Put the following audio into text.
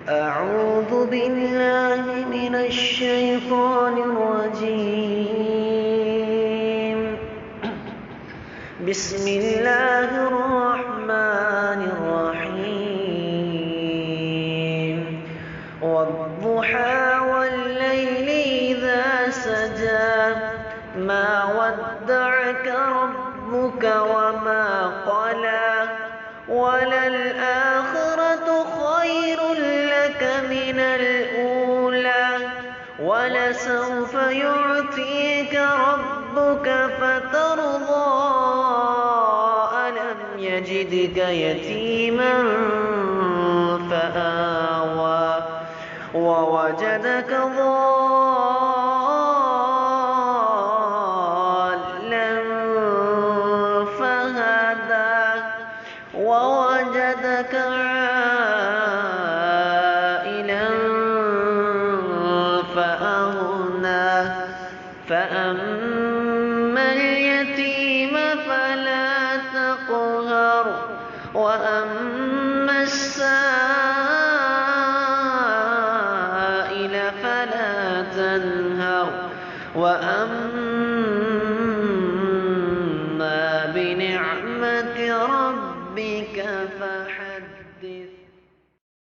أعوذ بالله من الشيطان الرجيم. بسم الله الرحمن الرحيم. والضحى والليل إذا سجى ما ودعك ربك وما قلى وللآخرة خير لك من الأولى ولسوف يعطيك ربك فترضى ألم يجدك يتيما فآوى ووجدك ضالا فهدى ووجدك عائلا فأغنى فأما اليتيم فلا تقهر وأما السائل فلا تنهر وأما